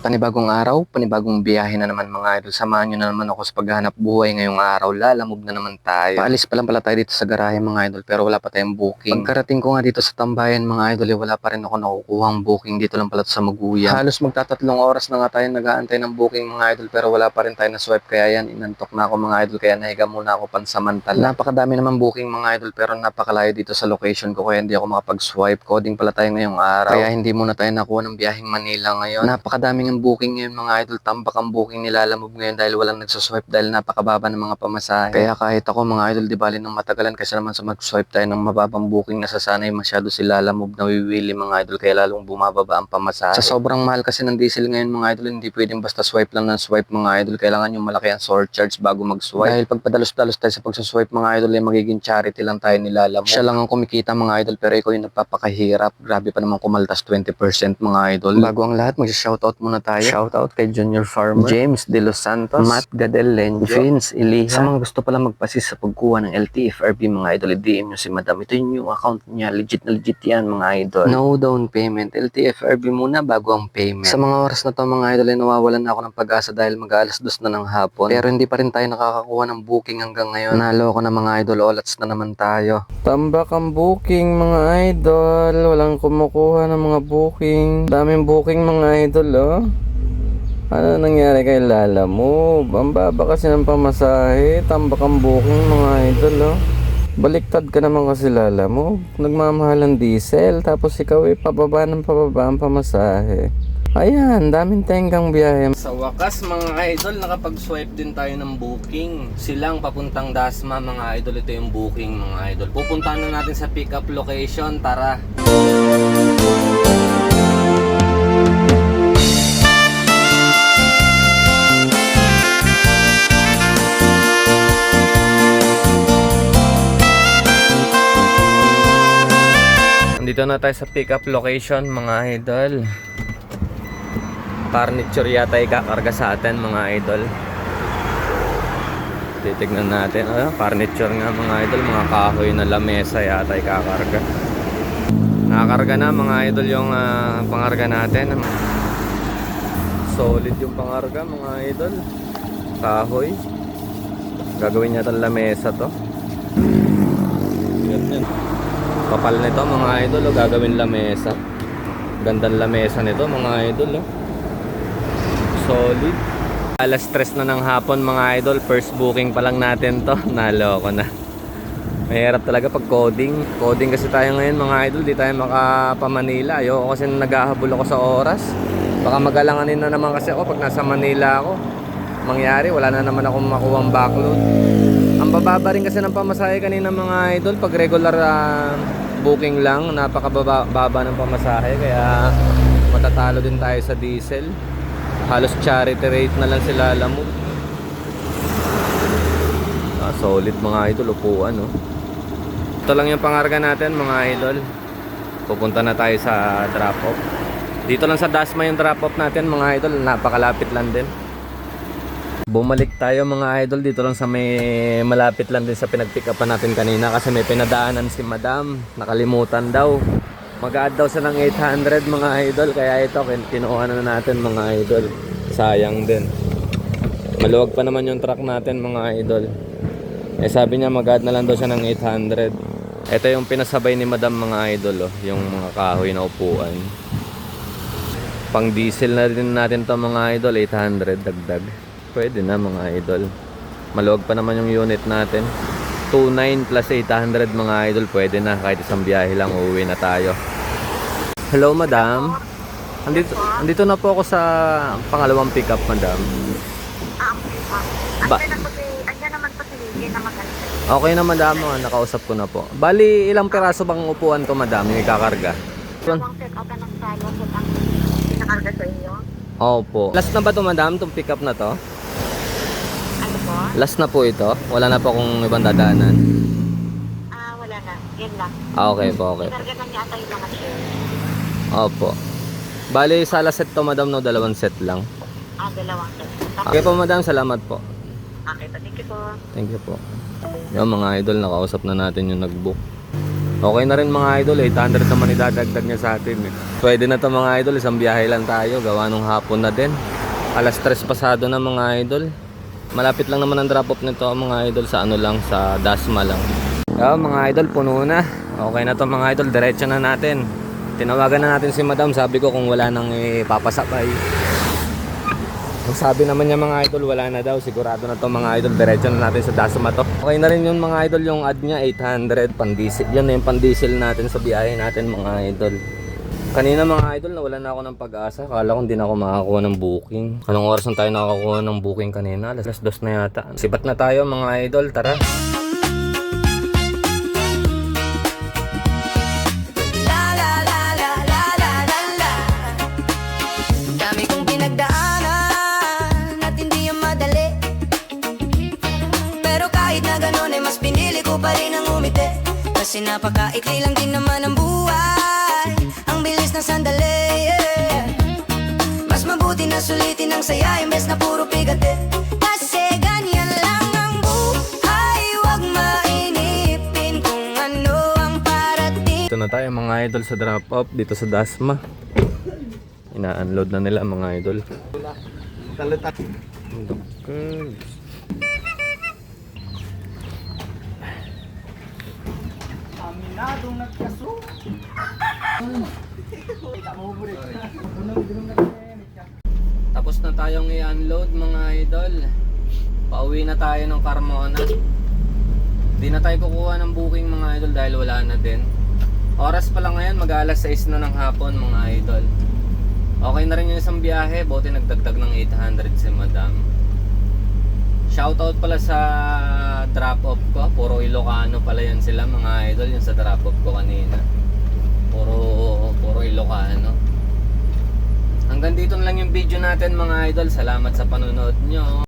Panibagong araw, panibagong biyahe na naman mga idol. Samahan nyo na naman ako sa paghahanap buhay ngayong araw. Lalamove na naman tayo. Paalis pa lang pala tayo dito sa garahe mga idol, pero wala pa tayong booking. Pagkarating ko nga dito sa tambayan mga idol, wala pa rin ako nakukuhang booking dito lang pala sa Maguyan. Halos magtatatlong oras na nga tayo nag-aantay ng booking mga idol, pero wala pa rin tayo na swipe. Kaya yan, inantok na ako mga idol, kaya nahiga muna ako pansamantala. Napakadami naman booking mga idol, pero napakalayo dito sa location ko, kaya hindi ako makapag-swipe. Coding pala tayo ngayong araw, kaya hindi muna tayo nakuha ng biyaheng Manila ngayon. Napakadaming ang booking ngayon mga idol, tambak ang booking nilalamove ngayon dahil walang nagsuswipe dahil napakababa ng mga pamasahe. Kaya kahit ako mga idol, di bali nang matagalan kasi naman sa mag-swipe tayo ng mababang booking, nasasanay masyado si lalamove na wiwili mga idol, kaya lalong bumababa ang pamasahe. Sa sobrang mahal kasi ng diesel ngayon mga idol, hindi pwedeng basta swipe lang ng swipe mga idol, kailangan yung malaki ang surcharge bago mag-swipe. Dahil pag padalos-dalos tayo sa pag-swipe mga idol, ay magiging charity lang tayo nilalamove. Siya lang ang kumikita mga idol, pero ikaw yung nagpapakahirap. Grabe pa naman kumaltas 20% mga idol. Bago ang lahat, mag-shoutout muna tayo. Shoutout kay Junior Farmer, James De Los Santos, Matt Gadel Lenjo, Vince Iliha. Sa mga gusto pala magpasis sa pagkuha ng LTFRB mga idol, i-DM nyo si Madam. Ito yung new account niya, legit na legit yan mga idol. No down payment, LTFRB muna bago ang payment. Sa mga oras na to mga idol, ay nawawalan na ako ng pag-asa dahil mag-alas 2 na ng hapon. Pero hindi pa rin tayo nakakakuha ng booking hanggang ngayon. Naloko na mga idol, olats na naman tayo. Tambak ang booking mga idol, walang kumukuha ng mga booking. Daming booking mga idol oh. Ano nangyari kay Lalamove? Ang baba kasi ng pamasahe, tambak ang booking mga idol oh. Baliktad ka naman kasi Lalamove, nagmamahal ang diesel tapos ikaw pababa ng pababa ang pamasahe. Ayan, daming tenggang biyahe. Sa wakas mga idol, nakapag-swipe din tayo ng booking. Silang papuntang Dasma mga idol, ito yung booking mga idol. Pupuntahan na natin sa pick up location, tara. Dito na tayo sa pick up location mga idol. Furniture yata ikakarga sa atin mga idol. Titignan natin. Furniture nga mga idol, mga kahoy na lamesa yata ikakarga. Nakakarga na mga idol yung pangarga natin. Solid yung pangarga mga idol. Kahoy. Gagawin niya itong lamesa to. Yan. Kapal nito mga idol, gagawin lamesa. Gandang lamesa nito mga idol Solid. Alas 3 na ng hapon mga idol, first booking pa lang natin to. Naloko na. Mahirap talaga pag coding. Coding kasi tayo ngayon mga idol, di tayo makapa-Manila. Ayoko kasi naghahabol ako sa oras. Baka magalanganin na naman kasi ako pag nasa Manila ako. Mangyari, wala na naman akong makuhang backload. Ang bababa rin kasi ng pamasahe kanina mga idol, pag regular booking lang, napakababa ng pamasahe, kaya matatalo din tayo sa diesel. Halos charity rate na lang sila Lalamove. Solid mga idol, upuan Ito lang yung pangarga natin mga idol. Pupunta na tayo sa drop off. Dito lang sa Dasma yung drop off natin mga idol, napakalapit lang din. Bumalik tayo mga idol, dito lang sa may malapit lang din sa pinag-pick upan natin kanina kasi may pinadaanan si Madam, nakalimutan daw. Mag-add daw siya ng 800 mga idol, kaya ito kinuha na natin mga idol. Sayang din. Maluwag pa naman yung truck natin mga idol. Sabi niya mag-add na lang daw siya ng 800. Ito yung pinasabay ni Madam mga idol yung mga kahoy na upuan. Pang diesel na rin natin to mga idol, 800 dagdag. Pwede na mga idol. Maluwag pa naman yung unit natin. 29 plus 800 mga idol, pwede na. Kahit isang biyahe lang, uuwi na tayo. Hello madam. Andito na po ako sa pangalawang pick up madam. Andiyan naman po si Lily na maganda. Okay na madam, nakausap ko na po. Bali, ilang piraso bang upuan to madam, yung ikakarga? Dalawang set out ng salo po ang pinakarga sa inyo. Opo. Last na ba to madam, itong pick up na to? Ano po? Last na po ito? Wala na po akong ibang dadaanan? Wala na. Yan lang. Okay po, okay. Pinarga na niya ata yung mga share. Opo. Bali, sa last set to madam, no, dalawang set lang. Dalawang set. Okay po madam, salamat po. Okay, thank you po. Thank you po. Yung mga idol, nakausap na natin yung nag-book. Okay na rin mga idol, 800 naman idadagdag niya sa atin eh. Pwede na to mga idol, isang biyahe lang tayo, gawa nung hapon na din. Alas 3 pasado na mga idol. Malapit lang naman ang drop off nito mga idol sa ano lang, sa Dasma lang. Mga idol, puno na. Okay na to mga idol, diretso na natin. Tinawagan na natin si madam, sabi ko kung wala nang ipapasakay. Ang sabi naman niya mga idol, wala na daw, sigurado na to mga idol, diretso na natin sa Dasma to. Okay na rin yun mga idol, yung ad niya 800 pandiesel. Yan na yung pandiesel natin sa biyahe natin mga idol. Kanina mga idol, nawalan na ako ng pag-asa. Akala ko hindi na ako makakuha ng booking. Anong oras na tayo nakakuha ng booking kanina? Alas 2 na yata. Sibat na tayo mga idol, tara. Dami kong pinagdaanan at hindi yung madali. Pero kahit na ganun ay mas pinili ko pa rin ang umiti. Kasi napakaikli lang din naman ang buhay, ang bilis ng sandali, yeah. Mas mabuti na sulitin ang saya imbes na puro bigate. Kasi ganyan lang ang buhay, wag mainipin kung ano ang parating. Ito na tayo mga idol sa drop off dito sa Dasma. Ina-unload na nila mga idol. Okay. Aminadong nagkaso. Tapos na tayong i-unload mga idol. Pauwi na tayo ng Carmona. Di na tayo kukuha ng booking mga idol dahil wala na din. Oras pa lang ngayon, mag-alas 6 na ng hapon mga idol. Okay na rin yung isang biyahe, buti nagdagdag ng 800 si madam. Shoutout pala sa drop-off ko, puro Ilocano pala yan sila mga idol, yung sa drop-off ko kanina. Puro Ilocano. Hanggang dito na lang yung video natin mga idol, salamat sa panonood nyo.